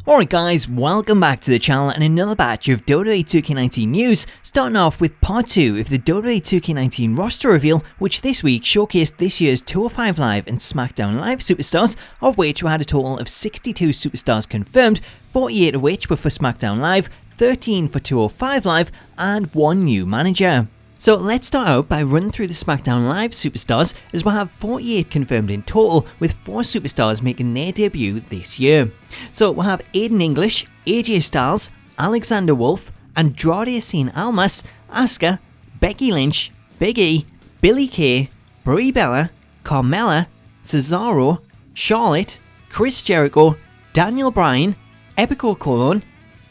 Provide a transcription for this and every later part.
Alright guys, welcome back to the channel and another batch of WWE 2K19 news, starting off with part 2 of the WWE 2K19 roster reveal, which this week showcased this year's 205 Live and Smackdown Live superstars, of which we had a total of 62 superstars confirmed, 48 of which were for Smackdown Live, 13 for 205 Live, and 1 new manager. So let's start out by running through the Smackdown Live superstars, as we'll have 48 confirmed in total, with 4 superstars making their debut this year. So we'll have Aiden English, AJ Styles, Alexander Wolfe, Andrade Cien Almas, Asuka, Becky Lynch, Big E, Billie Kay, Brie Bella, Carmella, Cesaro, Charlotte, Chris Jericho, Daniel Bryan, Epico Colon,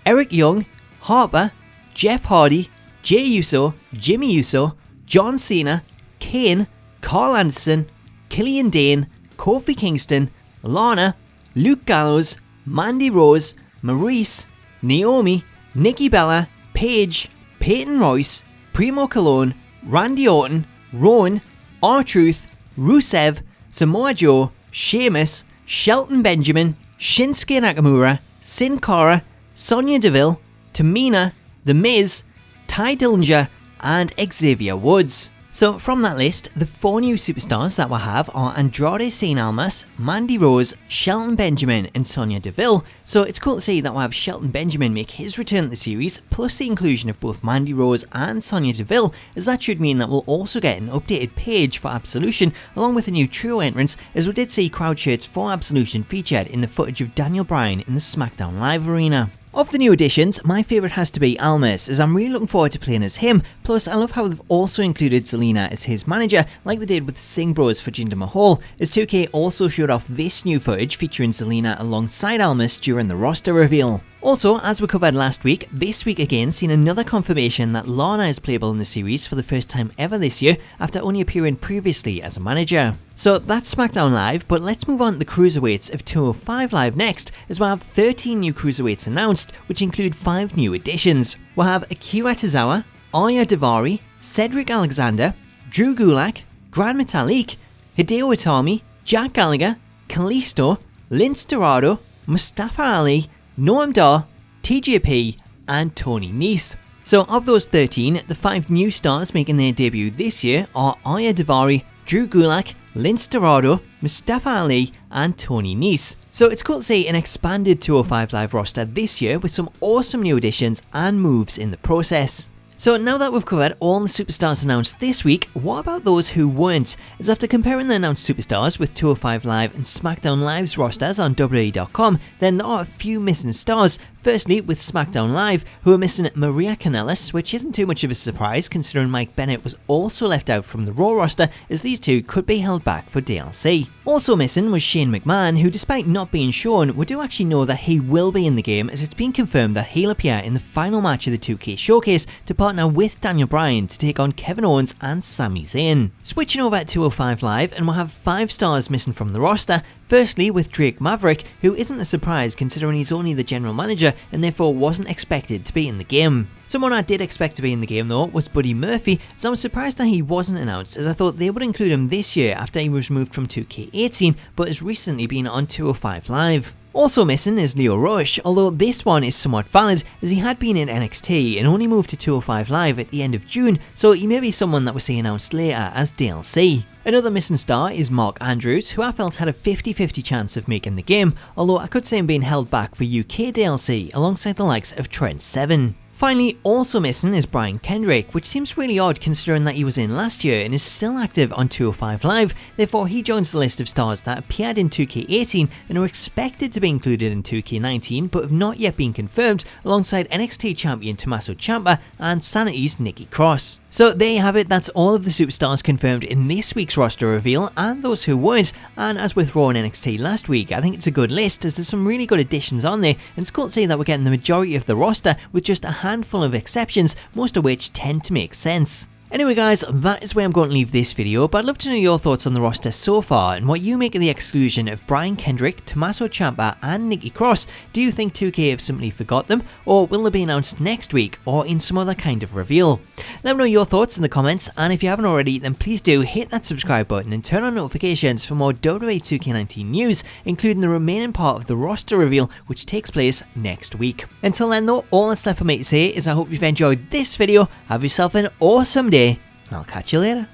Eric Young, Harper, Jeff Hardy, Jey Uso, Jimmy Uso, John Cena, Kane, Karl Anderson, Killian Dain, Kofi Kingston, Lana, Luke Gallows, Mandy Rose, Maurice, Naomi, Nikki Bella, Paige, Peyton Royce, Primo Colon, Randy Orton, Rowan, R-Truth, Rusev, Samoa Joe, Sheamus, Shelton Benjamin, Shinsuke Nakamura, Sin Cara, Sonya Deville, Tamina, The Miz, Tye Dillinger, and Xavier Woods. So from that list, the 4 new superstars that we'll have are Andrade Cien Almas, Mandy Rose, Shelton Benjamin, and Sonya Deville. So it's cool to see that we'll have Shelton Benjamin make his return to the series, plus the inclusion of both Mandy Rose and Sonya Deville, as that should mean that we'll also get an updated page for Absolution, along with a new trio entrance, as we did see crowd shirts for Absolution featured in the footage of Daniel Bryan in the Smackdown Live arena. Of the new additions, my favourite has to be Almas, as I'm really looking forward to playing as him, plus I love how they've also included Zelina as his manager, like they did with the Singh Bros for Jinder Mahal, as 2K also showed off this new footage featuring Zelina alongside Almas during the roster reveal. Also, as we covered last week, this week again seen another confirmation that Lana is playable in the series for the first time ever this year, after only appearing previously as a manager. So that's Smackdown Live, but let's move on to the cruiserweights of 205 Live next, as we'll have 13 new cruiserweights announced, which include 5 new additions. We'll have Akira Tozawa, Arya Daivari, Cedric Alexander, Drew Gulak, Gran Metalik, Hideo Itami, Jack Gallagher, Kalisto, Lince Dorado, Mustafa Ali, Noam Dar, TJP, and Tony Nese. So of those 13, the 5 new stars making their debut this year are Arya Daivari, Drew Gulak, Lince Dorado, Mustafa Ali, and Tony Nese. So it's cool to see an expanded 205 Live roster this year with some awesome new additions and moves in the process. So now that we've covered all the superstars announced this week, what about those who weren't? As after comparing the announced superstars with 205 Live and Smackdown Live's rosters on WWE.com, then there are a few missing stars. Firstly, with Smackdown Live, who are missing Maria Kanellis, which isn't too much of a surprise considering Mike Bennett was also left out from the Raw roster, as these two could be held back for DLC. Also missing was Shane McMahon, who despite not being shown, we do actually know that he will be in the game, as it's been confirmed that he'll appear in the final match of the 2K Showcase to partner with Daniel Bryan to take on Kevin Owens and Sami Zayn. Switching over to 205 Live, and we'll have 5 stars missing from the roster. Firstly, with Drake Maverick, who isn't a surprise considering he's only the general manager and therefore wasn't expected to be in the game. Someone I did expect to be in the game though was Buddy Murphy, as I was surprised that he wasn't announced, as I thought they would include him this year after he was moved from 2K18 but has recently been on 205 Live. Also missing is Lio Rush, although this one is somewhat valid as he had been in NXT and only moved to 205 Live at the end of June, so he may be someone that we'll see announced later as DLC. Another missing star is Mark Andrews, who I felt had a 50-50 chance of making the game, although I could see him being held back for UK DLC alongside the likes of Trent Seven. Finally, also missing is Brian Kendrick, which seems really odd considering that he was in last year and is still active on 205 Live, therefore he joins the list of stars that appeared in 2K18 and are expected to be included in 2K19 but have not yet been confirmed, alongside NXT champion Tommaso Ciampa and Sanity's Nikki Cross. So there you have it, that's all of the superstars confirmed in this week's roster reveal and those who weren't, and as with Raw and NXT last week, I think it's a good list as there's some really good additions on there, and it's cool to see that we're getting the majority of the roster with just a handful of exceptions, most of which tend to make sense. Anyway guys, that is where I'm going to leave this video, but I'd love to know your thoughts on the roster so far and what you make of the exclusion of Brian Kendrick, Tommaso Ciampa and Nikki Cross. Do you think 2K have simply forgot them, or will they be announced next week or in some other kind of reveal? Let me know your thoughts in the comments, and if you haven't already then please do hit that subscribe button and turn on notifications for more WWE 2K19 news, including the remaining part of the roster reveal which takes place next week. Until then though, all that's left for me to say is I hope you've enjoyed this video, have yourself an awesome day, and I'll catch you later.